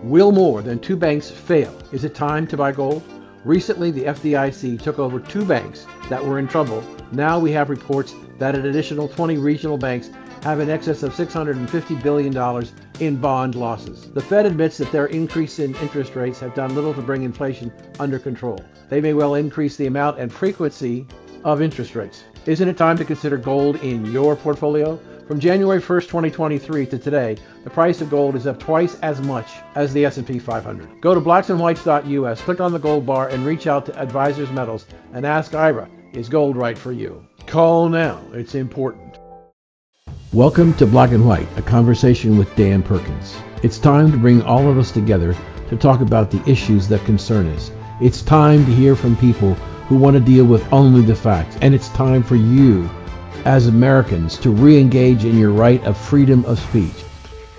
Will more than two banks fail? Is it time to buy gold? Recently, the FDIC took over two banks that were in trouble. Now we have reports that an additional 20 regional banks have in excess of $650 billion in bond losses. The Fed admits that their increase in interest rates have done little to bring inflation under control. They may well increase the amount and frequency of interest rates. Isn't it time to consider gold in your portfolio? From January 1st, 2023 to today, the price of gold is up twice as much as the S&P 500. Go to blacksandwhites.us, click on the gold bar, and reach out to Advisors Metals and ask Ira, is gold right for you? Call now. It's important. Welcome to Black and White, a conversation with Dan Perkins. It's time to bring all of us together to talk about the issues that concern us. It's time to hear from people who want to deal with only the facts. And it's time for you, as Americans, to re-engage in your right of freedom of speech.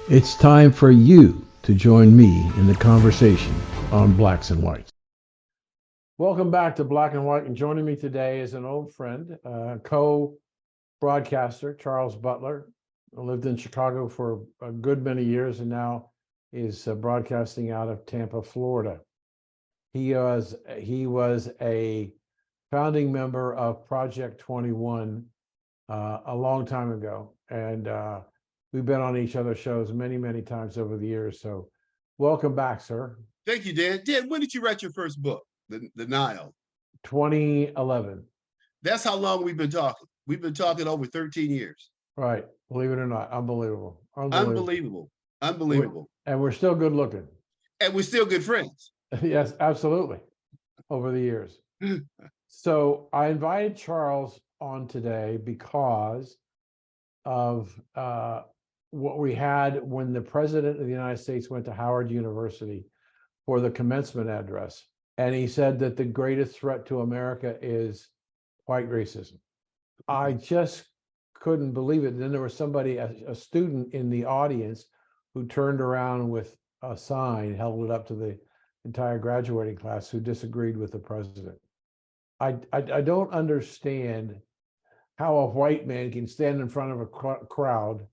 It's time for you to join me in the conversation on Blacks and Whites. Welcome back to Black and White, and joining me today is an old friend, co-broadcaster, Charles Butler, who lived in Chicago for a good many years and now is broadcasting out of Tampa, Florida. He was a founding member of Project 21 a long time ago, and we've been on each other's shows many times over the years. So welcome back, sir. Thank you, Dan. Dan, when did you write your first book, The Nile? 2011. That's how long we've been talking. We've been talking over 13 years. Right. Believe it or not. Unbelievable. Unbelievable. And we're still good looking. And we're still good friends. Yes, absolutely. Over the years. So I invited Charles on today because of what we had when the president of the United States went to Howard University for the commencement address. And he said that the greatest threat to America is white racism. I just couldn't believe it. And then there was somebody, a student in the audience, who turned around with a sign, held it up to the entire graduating class, who disagreed with the president. I don't understand how a white man can stand in front of a crowd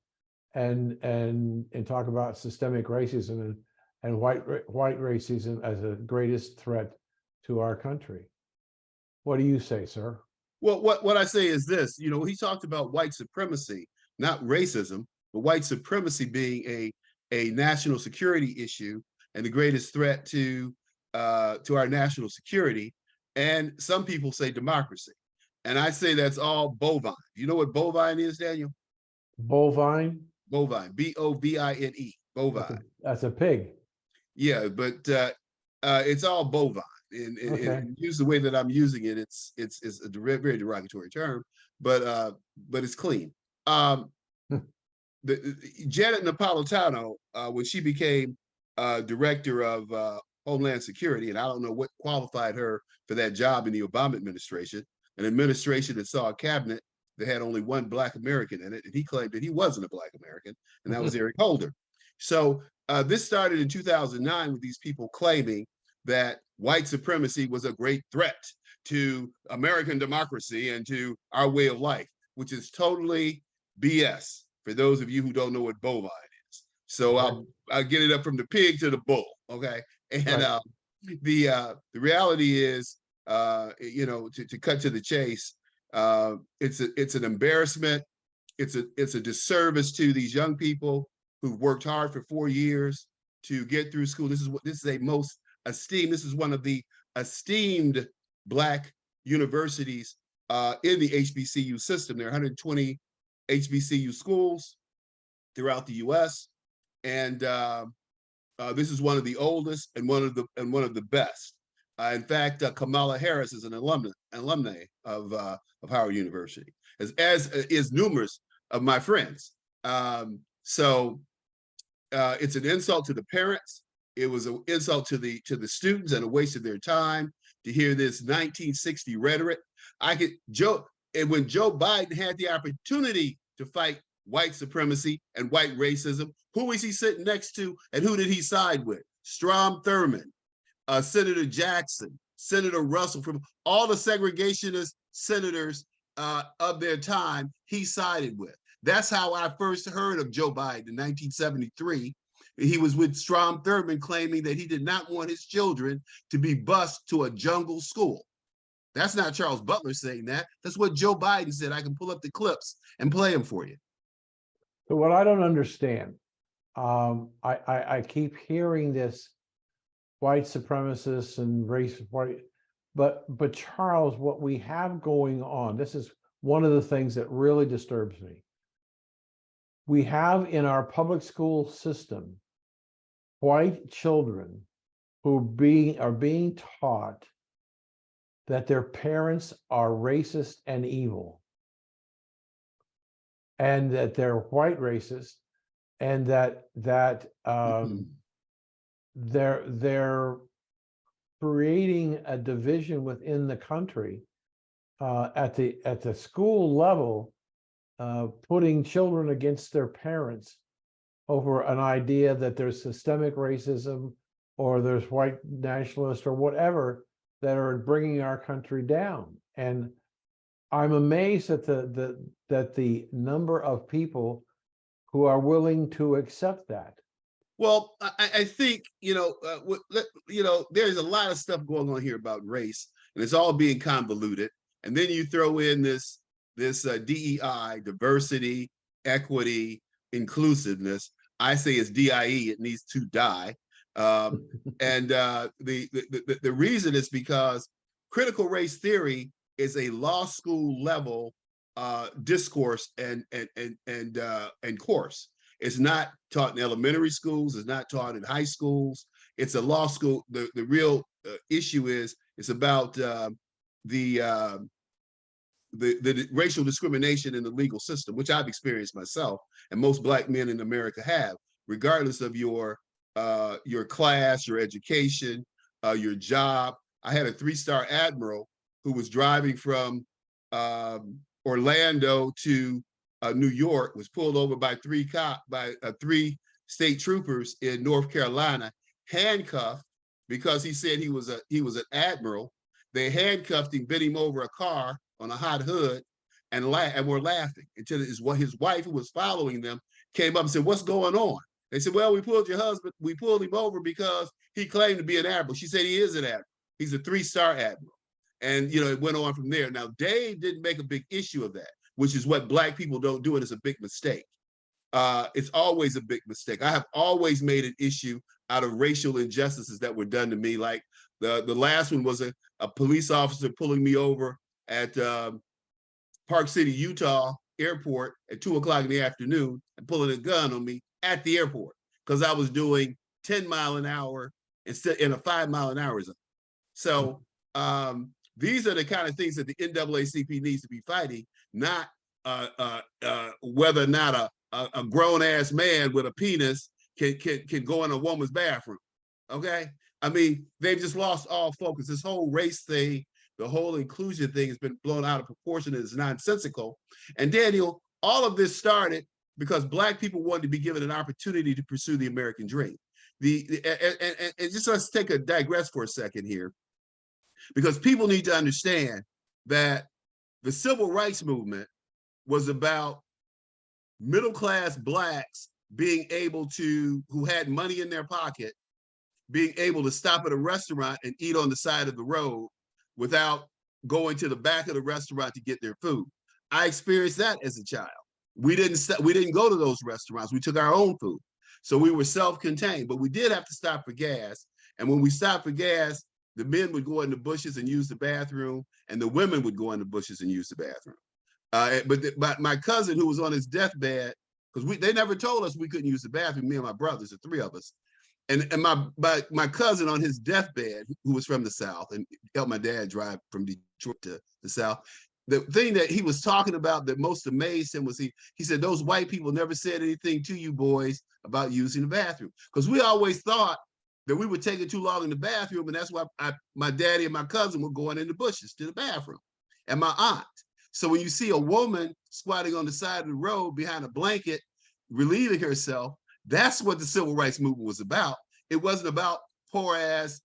and talk about systemic racism and white racism as the greatest threat to our country. What do you say, sir? Well, what I say is this, he talked about white supremacy, not racism, but white supremacy being a national security issue and the greatest threat to our national security. And some people say democracy. And I say that's all bovine. You know what bovine is, Daniel? Bovine? Bovine, B-O-V-I-N-E, bovine. That's a pig. Yeah, but it's all bovine. And use the way that I'm using it, it's a very derogatory term, but it's clean. Janet Napolitano, when she became director of Homeland Security, and I don't know what qualified her for that job in the Obama administration, an administration that saw a cabinet that had only one Black American in it, and he claimed that he wasn't a Black American, and that was Eric Holder. So this started in 2009 with these people claiming that white supremacy was a great threat to American democracy and to our way of life, which is totally BS for those of you who don't know what bovine is. So I'll get it up from the pig to the bull, okay? And the reality is, to cut to the chase, it's an embarrassment. It's a disservice to these young people who've worked hard for 4 years to get through school. This is one of the esteemed Black universities in the HBCU system. There are 120 HBCU schools throughout the U.S. and this is one of the oldest and one of the best. In fact, Kamala Harris is an alumni of Howard University, as is numerous of my friends. So it's an insult to the parents. It was an insult to the students and a waste of their time to hear this 1960 rhetoric. When Joe Biden had the opportunity to fight white supremacy and white racism, who was he sitting next to and who did he side with? Strom Thurmond, Senator Jackson, Senator Russell, from all the segregationist senators of their time, he sided with. That's how I first heard of Joe Biden in 1973, He was with Strom Thurmond claiming that he did not want his children to be bused to a jungle school. That's not Charles Butler saying that. That's what Joe Biden said. I can pull up the clips and play them for you. So what I don't understand, I keep hearing this white supremacists and race white, but Charles, what we have going on, this is one of the things that really disturbs me. We have in our public school system white children who are being taught that their parents are racist and evil, and that they're white racist, and that they're creating a division within the country at the school level, putting children against their parents over an idea that there's systemic racism or there's white nationalists or whatever that are bringing our country down. And I'm amazed at the number of people who are willing to accept that. Well, I think, there's a lot of stuff going on here about race, and it's all being convoluted. And then you throw in this DEI, diversity, equity, inclusiveness. I say it's DIE, it needs to die. And the reason is because critical race theory is a law school level discourse and course. It's not taught in elementary schools. It's not taught in high schools. It's a law school. The real issue is it's about the racial discrimination in the legal system, which I've experienced myself, and most Black men in America have, regardless of your class, your education, your job. I had a 3-star admiral who was driving from Orlando to New York, was pulled over by 3 state troopers in North Carolina, handcuffed because he said he was an admiral. They handcuffed him, bent him over a car on a hot hood, and were laughing until his wife, who was following them, came up and said, "What's going on?" They said, "Well, we pulled your husband. We pulled him over because he claimed to be an admiral." She said he is an admiral. He's a 3-star admiral. And, it went on from there. Now, Dave didn't make a big issue of that, which is what Black people don't do, and it's a big mistake. It's always a big mistake. I have always made an issue out of racial injustices that were done to me. Like the last one was a police officer pulling me over at Park City, Utah airport at 2:00 in the afternoon and pulling a gun on me at the airport because I was doing 10 mile an hour instead in a 5 mile an hour zone. So these are the kind of things that the NAACP needs to be fighting, not whether or not a grown ass man with a penis can go in a woman's bathroom. Okay, I mean, they've just lost all focus. This whole race thing, the whole inclusion thing has been blown out of proportion and is nonsensical. And Daniel, all of this started because Black people wanted to be given an opportunity to pursue the American dream. And just let's take a digress for a second here, because people need to understand that the civil rights movement was about middle-class Blacks being able to, who had money in their pocket, being able to stop at a restaurant and eat on the side of the road without going to the back of the restaurant to get their food. I experienced that as a child. We didn't go to those restaurants. We took our own food. So we were self-contained, but we did have to stop for gas. And when we stopped for gas, the men would go in the bushes and use the bathroom, and the women would go in the bushes and use the bathroom. But my cousin, who was on his deathbed, because they never told us we couldn't use the bathroom, me and my brothers, the 3 of us. And my cousin on his deathbed, who was from the South and helped my dad drive from Detroit to the South, the thing that he was talking about that most amazed him was he said, "Those white people never said anything to you boys about using the bathroom." Because we always thought that we were taking too long in the bathroom, and that's why my daddy and my cousin were going in the bushes to the bathroom, and my aunt. So when you see a woman squatting on the side of the road behind a blanket, relieving herself, that's what the civil rights movement was about. It wasn't about poor ass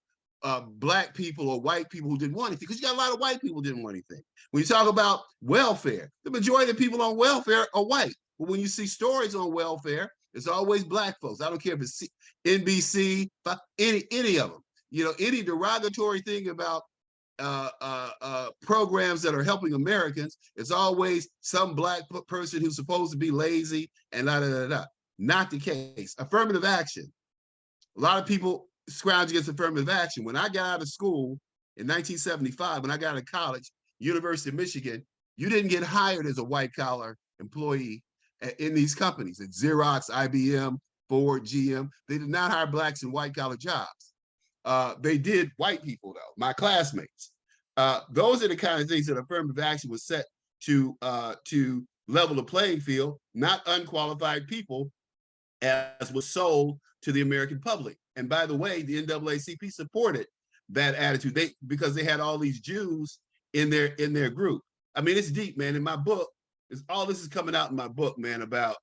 Black people or white people who didn't want anything, because you got a lot of white people who didn't want anything. When you talk about welfare, the majority of people on welfare are white. But when you see stories on welfare, It's always black folks. I don't care if it's NBC, any of them. You know, any derogatory thing about programs that are helping Americans, it's always some black person who's supposed to be lazy and da da da da. Not the case. Affirmative action. A lot of people scrounge against affirmative action. When I got out of school in 1975, when I got out of college, University of Michigan, you didn't get hired as a white collar employee in these companies at Xerox, IBM, Ford, GM. They did not hire blacks in white collar jobs. They did white people though, my classmates. Those are the kind of things that affirmative action was set to level the playing field, not unqualified people, as was sold to the American public. And by the way, the NAACP supported that attitude because they had all these Jews in their group. I mean, it's deep, man. In my book, all this is coming out in my book, man, about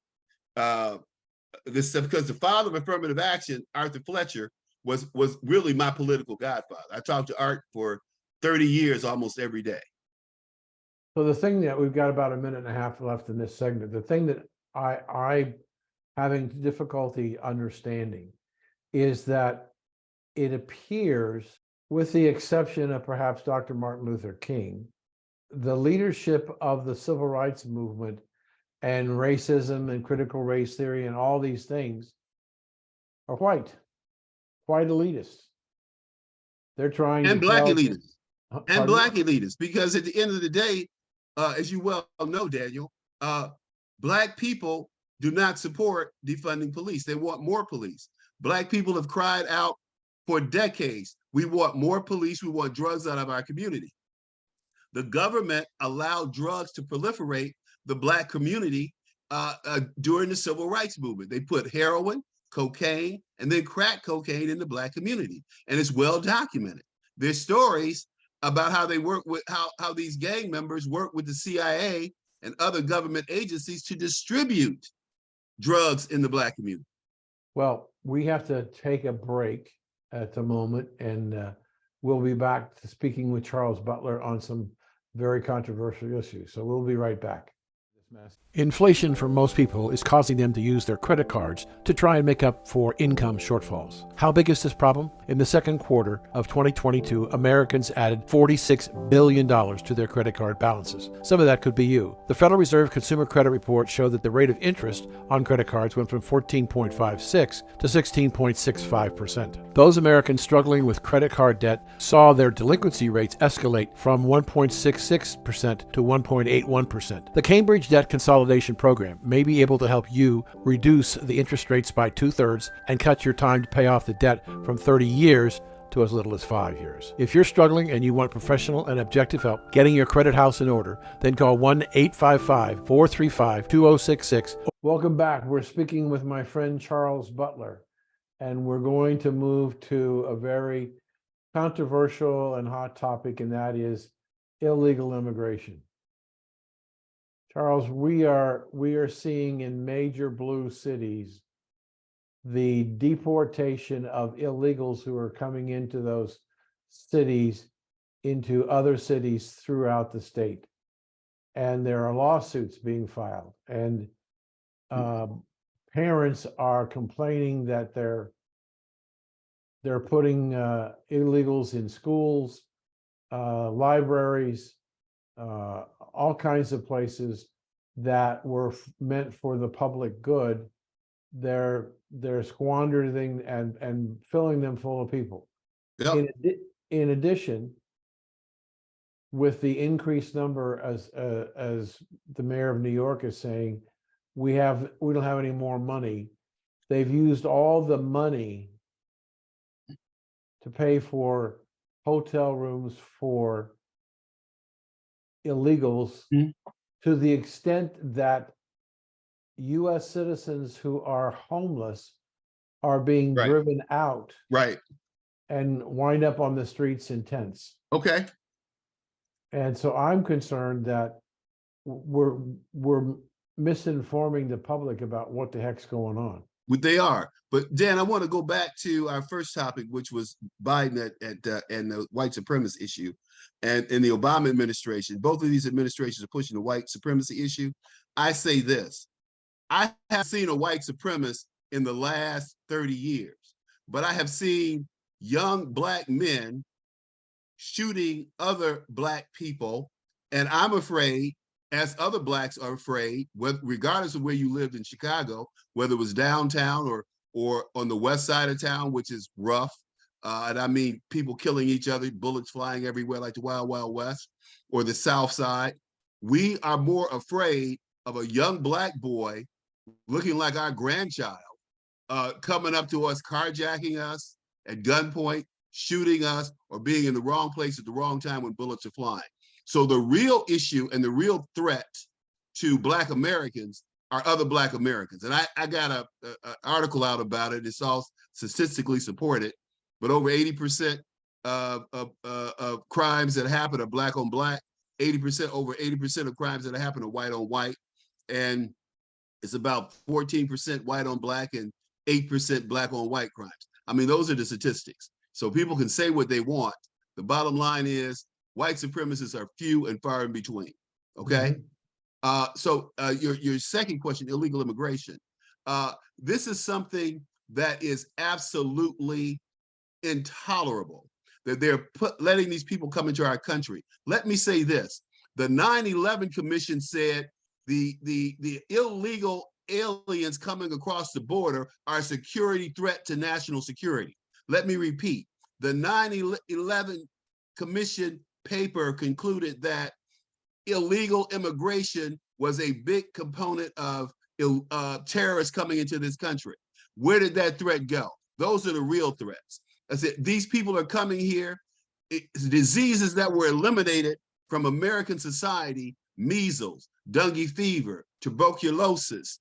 this stuff, because the father of affirmative action, Arthur Fletcher, was really my political godfather. I talked to Art for 30 years almost every day. So the thing that we've got about a minute and a half left in this segment, the thing that I having difficulty understanding is that it appears, with the exception of perhaps Dr. Martin Luther King, the leadership of the civil rights movement and racism and critical race theory and all these things are white elitists. They're trying and to black tell elitists. and black elitists, because at the end of the day, as you well know, Daniel, black people do not support defunding police. They want more police. Black people have cried out for decades. We want more police. We want drugs out of our community. The government allowed drugs to proliferate the black community during the civil rights movement. They put heroin, cocaine, and then crack cocaine in the black community. And it's well documented. There's stories about how they work with, how these gang members work with the CIA and other government agencies to distribute drugs in the black community. Well, we have to take a break at the moment, and we'll be back to speaking with Charles Butler on some very controversial issues. So we'll be right back. Inflation for most people is causing them to use their credit cards to try and make up for income shortfalls. How big is this problem? In the second quarter of 2022, Americans added $46 billion to their credit card balances. Some of that could be you. The Federal Reserve Consumer Credit Report showed that the rate of interest on credit cards went from 14.56 to 16.65%. Those Americans struggling with credit card debt saw their delinquency rates escalate from 1.66% to 1.81%. The Cambridge Debt Consolidation Program may be able to help you reduce the interest rates by 2/3 and cut your time to pay off the debt from 30 years to as little as 5 years. If you're struggling and you want professional and objective help getting your credit house in order, then call 1-855-435-2066. Welcome back. We're speaking with my friend Charles Butler, and we're going to move to a very controversial and hot topic, and that is illegal immigration. Charles, we are seeing in major blue cities the deportation of illegals who are coming into those cities into other cities throughout the state. And there are lawsuits being filed, and parents are complaining that they're putting illegals in schools, libraries, all kinds of places that were meant for the public good. They're squandering and filling them full of people. Yep. In addition, with the increased number, as the mayor of New York is saying, we don't have any more money. They've used all the money to pay for hotel rooms for illegals, to the extent that U.S. citizens who are homeless are being driven out, and wind up on the streets in tents. Okay. And so I'm concerned that we're misinforming the public about what the heck's going on. They are. But Dan, I want to go back to our first topic, which was Biden and the white supremacy issue, and in the Obama administration. Both of these administrations are pushing the white supremacy issue. I say this: I have seen a white supremacist in the last 30 years, but I have seen young Black men shooting other Black people. And I'm afraid, as other Blacks are afraid, regardless of where you lived in Chicago, whether it was downtown or on the west side of town, which is rough. And I mean, people killing each other, bullets flying everywhere like the Wild Wild West, or the South Side. We are more afraid of a young Black boy looking like our grandchild coming up to us, carjacking us at gunpoint, shooting us, or being in the wrong place at the wrong time when bullets are flying. So the real issue and the real threat to Black Americans are other Black Americans. And I got an article out about it. It's all statistically supported, but over 80% of crimes that happen are Black on Black, over 80% of crimes that happen are white on white. And it's about 14% white on Black and 8% Black on white crimes. I mean, those are the statistics. So people can say what they want. The bottom line is white supremacists are few and far in between. Okay. So your second question, illegal immigration. This is something that is absolutely intolerable, that they're letting these people come into our country. Let me say this. The 9/11 Commission said the illegal aliens coming across the border are a security threat to national security. Let me repeat. The 9/11 Commission paper concluded that illegal immigration was a big component of terrorists coming into this country. Where did that threat go? Those are the real threats. I said, these people are coming here. Diseases that were eliminated from American society, measles, dengue fever, tuberculosis,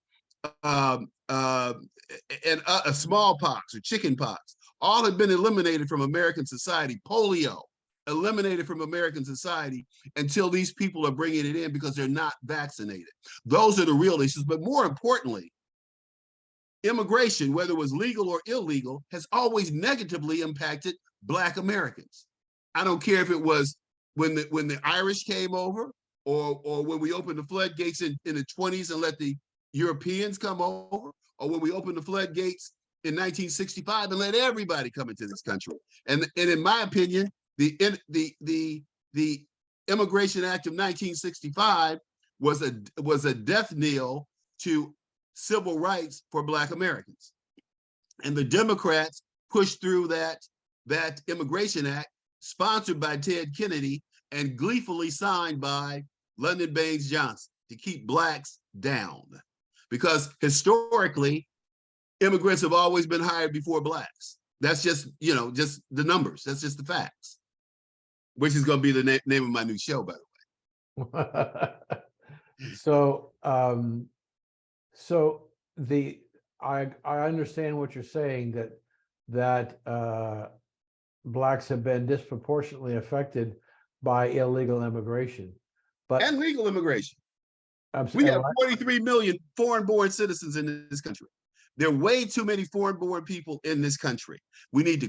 and smallpox or chickenpox, all have been eliminated from American society. Polio, eliminated from American society until these people are bringing it in because they're not vaccinated. Those are the real issues. But more importantly, immigration, whether it was legal or illegal, has always negatively impacted Black Americans. I don't care if it was when the Irish came over, or when we opened the floodgates in the 20s and let the Europeans come over, or when we opened the floodgates in 1965 and let everybody come into this country. And in my opinion, the Immigration Act of 1965 was a death knell to civil rights for Black Americans. And the Democrats pushed through that Immigration Act, sponsored by Ted Kennedy and gleefully signed by Lyndon Baines Johnson, to keep Blacks down. Because historically, immigrants have always been hired before Blacks. That's just, just the numbers. That's just the facts. Which is going to be the name of my new show, by the way. So I understand what you're saying, that Blacks have been disproportionately affected by illegal immigration, and legal immigration. We have 43 million foreign-born citizens in this country. There are way too many foreign-born people in this country. We need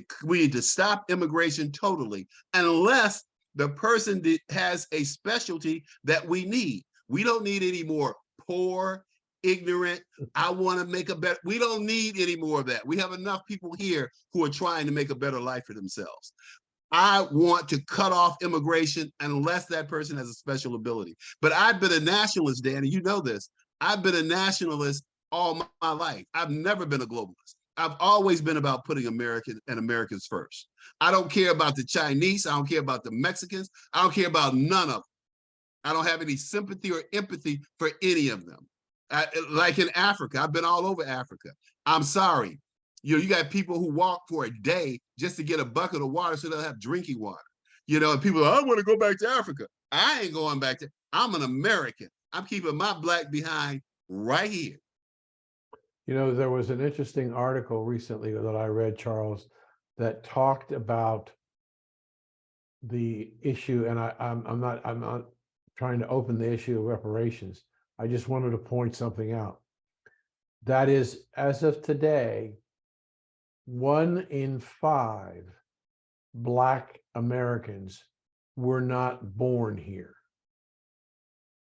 to stop immigration totally, unless the person has a specialty that we need. We don't need any more poor, ignorant, I want to make a better. We don't need any more of that. We have enough people here who are trying to make a better life for themselves. I want to cut off immigration unless that person has a special ability. But I've been a nationalist, Danny, you know this. I've been a nationalist all my life. I've never been a globalist. I've always been about putting Americans first. I don't care about the Chinese. I don't care about the Mexicans. I don't care about none of them. I don't have any sympathy or empathy for any of them. Like in Africa, I've been all over Africa. I'm sorry. You got people who walk for a day just to get a bucket of water so they'll have drinking water. And people are, I want to go back to Africa. I ain't going back to, I'm an American. I'm keeping my Black behind right here. There was an interesting article recently that I read, Charles, that talked about the issue, and I'm not trying to open the issue of reparations. I just wanted to point something out. That is, as of today, 1 in 5 Black Americans were not born here.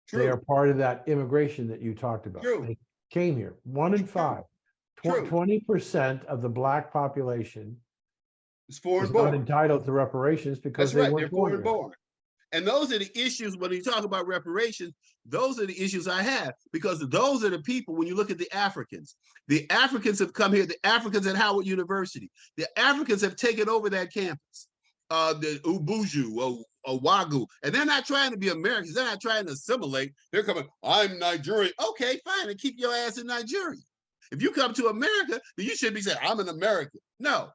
True. They are part of that immigration that you talked about. True. came here. 1 in 5. True. 20% of the black population It's foreign is not born. entitled to reparations because That's they right. weren't They're born foreign here. born. And those are the issues when you talk about reparations. Those are the issues I have, because those are the people, when you look at the Africans have come here, the Africans at Howard University, the Africans have taken over that campus, the Ubuju or Wagu, and they're not trying to be Americans. They're not trying to assimilate. They're coming, I'm Nigerian. Okay, fine, and keep your ass in Nigeria. If you come to America, then you should be saying, I'm an American. No,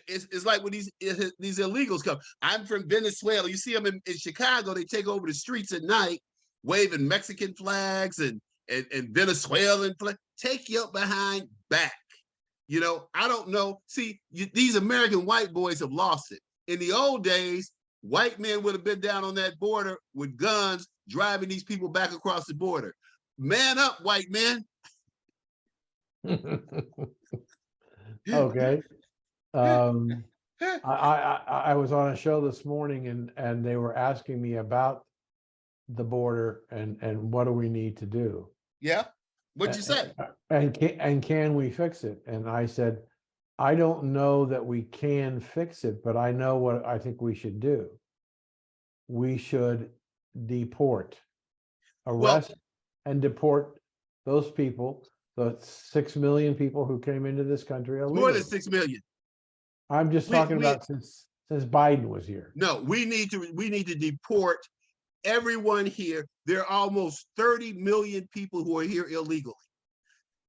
it's like when these illegals come. I'm from Venezuela. You see them in Chicago. They take over the streets at night, waving Mexican flags and Venezuelan flags. Take your behind back. You know, I don't know. See, these American white boys have lost it. In the old days, white men would have been down on that border with guns, driving these people back across the border. Man up, white men. Okay. I was on a show this morning and they were asking me about the border and what do we need to do? Yeah. What'd you say? And can we fix it? And I said, I don't know that we can fix it, but I know what I think we should do. We should deport, arrest and deport those people, the 6 million people who came into this country illegally. More than 6 million. I'm just talking about since Biden was here. No, we need to deport everyone here. There are almost 30 million people who are here illegally.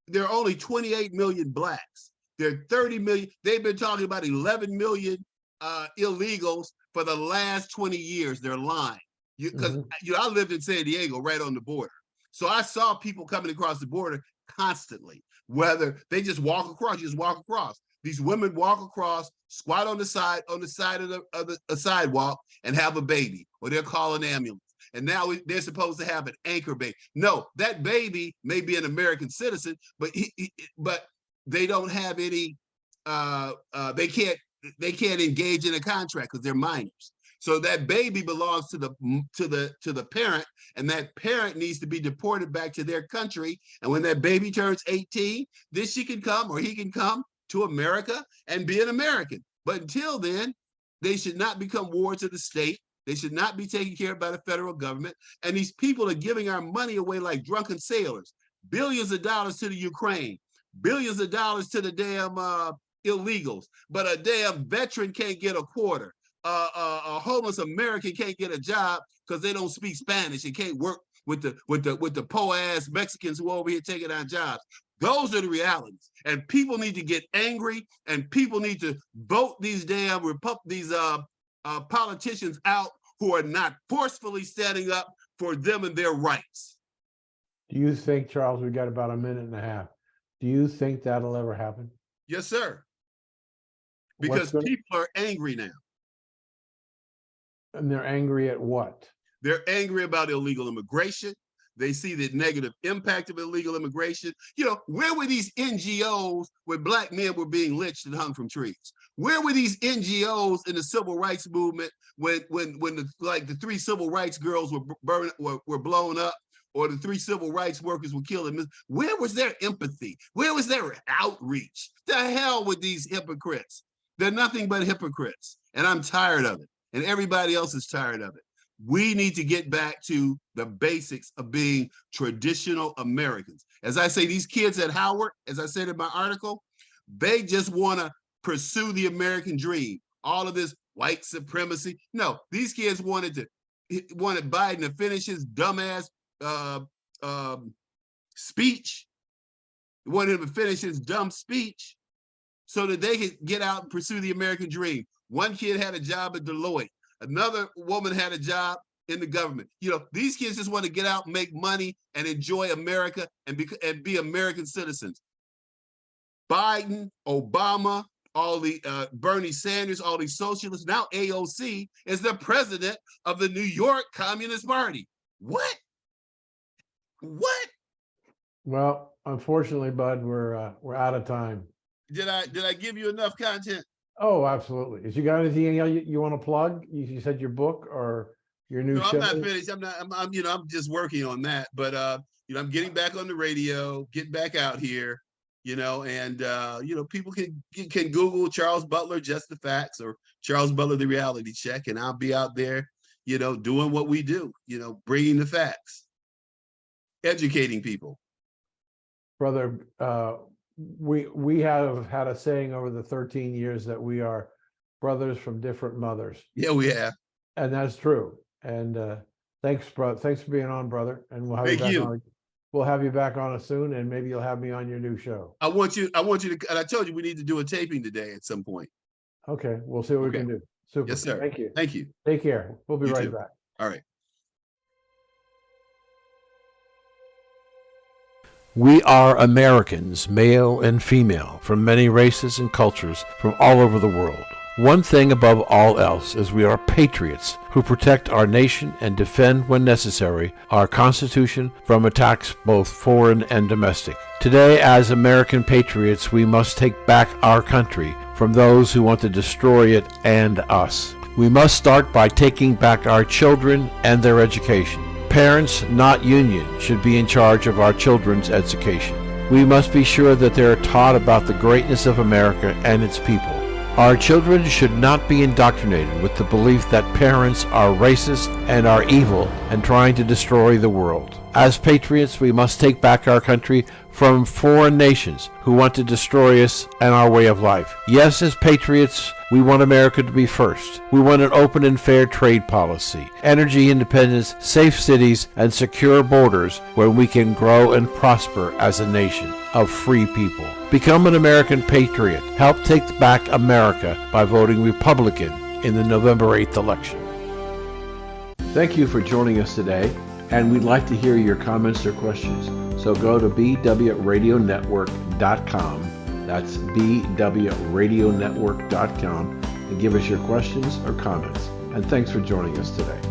There are only 28 million blacks. There are 30 million. They've been talking about 11 million illegals for the last 20 years. They're lying. Because I lived in San Diego, right on the border. So I saw people coming across the border constantly, whether they just walk across, you just walk across. These women walk across, squat on the side of the sidewalk and have a baby, or they'll call an ambulance. And now they're supposed to have an anchor baby. No, that baby may be an American citizen, but but they don't have any. They can't engage in a contract because they're minors. So that baby belongs to the parent, and that parent needs to be deported back to their country. And when that baby turns 18, then she can come or he can come to America and be an American. But until then, they should not become wards of the state. They should not be taken care of by the federal government. And these people are giving our money away like drunken sailors. Billions of dollars to the Ukraine, billions of dollars to the damn illegals. But a damn veteran can't get a quarter. A homeless American can't get a job because they don't speak Spanish and can't work with the poor ass Mexicans who are over here taking our jobs. Those are the realities, and people need to get angry, and people need to vote these damn politicians out who are not forcefully standing up for them and their rights. Do you think, Charles, we got about a minute and a half? Do you think that'll ever happen? Yes, sir. Because people are angry now. And they're angry at what? They're angry about illegal immigration. They see the negative impact of illegal immigration. You know, where were these NGOs where black men were being lynched and hung from trees? Where were these NGOs in the civil rights movement when the 3 civil rights girls were blown up, or the 3 civil rights workers were killed? Where was their empathy? Where was their outreach? The hell with these hypocrites. They're nothing but hypocrites, and I'm tired of it, and everybody else is tired of it. We need to get back to the basics of being traditional Americans. As I say, these kids at Howard, as I said in my article, they just want to pursue the American dream. All of this white supremacy. No, these kids wanted Biden to finish his dumbass speech. They wanted him to finish his dumb speech so that they could get out and pursue the American dream. One kid had a job at Deloitte. Another woman had a job in the government. You know, these kids just want to get out, make money, and enjoy America and be American citizens. Biden, Obama, all the Bernie Sanders, all these socialists, now AOC is the president of the New York Communist Party. What? Well, unfortunately, Bud, we're out of time. Did I give you enough content? Oh, absolutely. If you got anything else you want to plug, you said your book, or Your new No, show? I'm not finished. I'm just working on that. But I'm getting back on the radio, getting back out here, and people can Google Charles Butler, Just the Facts, or Charles Butler, The Reality Check, and I'll be out there, doing what we do, bringing the facts, educating people. Brother, we have had a saying over the 13 years that we are brothers from different mothers. Yeah, we have. And that's true. And thanks, brother. Thanks for being on, brother. And we'll have Thank you back you. on. We'll have you back on soon, and maybe you'll have me on your new show. I want you to, and I told you we need to do a taping today at some point. Okay, we'll see what we can do. Super. Yes, sir. Thank you. Thank you. Take care. We'll be You right too. back. All right. We are Americans, male and female, from many races and cultures from all over the world. One thing above all else is we are patriots who protect our nation and defend, when necessary, our Constitution from attacks both foreign and domestic. Today, as American patriots, we must take back our country from those who want to destroy it and us. We must start by taking back our children and their education. Parents, not unions, should be in charge of our children's education. We must be sure that they are taught about the greatness of America and its people. Our children should not be indoctrinated with the belief that parents are racist and are evil and trying to destroy the world. As patriots, we must take back our country from foreign nations who want to destroy us and our way of life. Yes, as patriots, we want America to be first. We want an open and fair trade policy, energy independence, safe cities, and secure borders where we can grow and prosper as a nation of free people. Become an American patriot. Help take back America by voting Republican in the November 8th election. Thank you for joining us today, and we'd like to hear your comments or questions. So go to bwradionetwork.com. That's bwradionetwork.com, and give us your questions or comments. And thanks for joining us today.